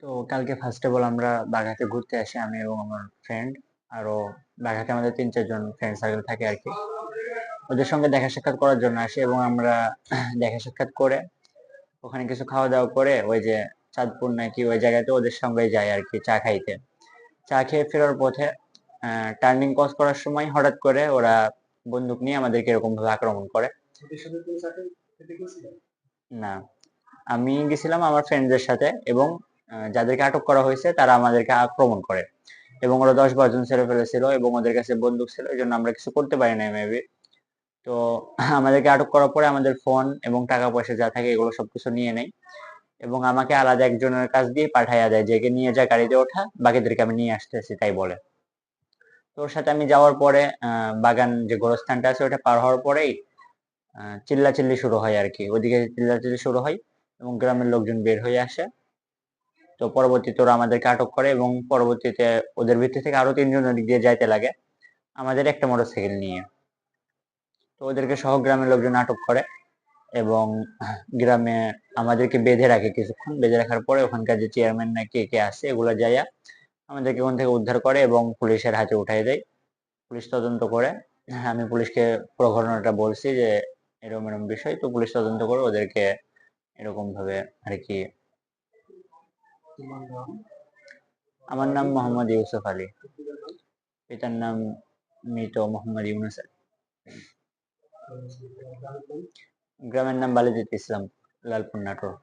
তো কালকে first of all আমরা বাঘাতে ঘুরতে আসি, আমি এবং আমার ফ্রেন্ড। আরো বাঘাতে আমাদের 3-4 জন ফ্রেন্ড সার্কেল থাকে আর কি। ওদের সঙ্গে দেখা সাক্ষাৎ করার জন্য আসি এবং আমরা দেখা সাক্ষাৎ করে ওখানে কিছু খাওয়া দাওয়া করে ওই যে চাঁদপুর নাকি ওই জায়গাতে ওদের সঙ্গে যাই আর কি চা খাইতে। চা খেয়ে ফেরার পথে টার্নিং ক্রস করার সময় হঠাৎ করে ওরা বন্দুক নিয়ে আমাদেরকে এরকম ভাবে আক্রমণ করে। না, আমি গেছিলাম আমার ফ্রেন্ডদের সাথে এবং যাদেরকে আটক করা হয়েছে তারা আমাদেরকে আক্রমণ করে এবং ওরা 10-12 জন ছেলে ফেলেছিল এবং ওদের কাছে বন্দুক ছিল, এই জন্য আমরা কিছু করতে পারি না মেবি। তো আমাদেরকে আটক করার পরে আমাদের ফোন এবং টাকা পয়সা যা থাকে এগুলো সবকিছু নিয়ে নেয় এবং আমাকে আলাদা একজনের কাছ দিয়ে পাঠাইয়া দেয়, যে নিয়ে যা গাড়িতে ওঠা, বাকিদেরকে আমি নিয়ে আসতেছি তাই বলে। তো ওর সাথে আমি যাওয়ার পরে বাগান যে গোরস্থানটা আছে ওটা পার হওয়ার পরেই চিল্লাচিল্লি শুরু হয় আর কি, ওদিকে চিল্লাচিল্লি শুরু হয় এবং গ্রামের লোকজন বের হয়ে আসে। তো পরবর্তীতে ওরা আমাদেরকে আটক করে এবং পরবর্তীতে ওদের ভিতর থেকে আরো 3 জন ওদিক দিয়ে যাইতে লাগে আমাদের একটা মোটরসাইকেল নিয়ে। তো ওদেরকে সহ গ্রামের লোকজন আটক করে এবং গ্রামে আমাদেরকে বেঁধে রাখে কিছুক্ষণ। বেঁধে রাখার পরে ওখানকার যে চেয়ারম্যান না কে কে আসে এগুলো যাইয়া আমাদেরকে ওখান থেকে উদ্ধার করে এবং পুলিশের হাতে উঠাই দেয়। পুলিশ তদন্ত করে। হ্যাঁ, আমি পুলিশকে পুরো ঘটনাটা বলছি যে এরকম এরকম বিষয়, তো পুলিশ তদন্ত করে ওদেরকে এরকম ভাবে আর কি। আমার নাম মোহাম্মদ ইউসুফ আলী। পিতার নাম মৃত মোহাম্মদ ইউনুস আলী। গ্রামের নাম বালিজিৎ ইসলাম, লালপুর নাটোর।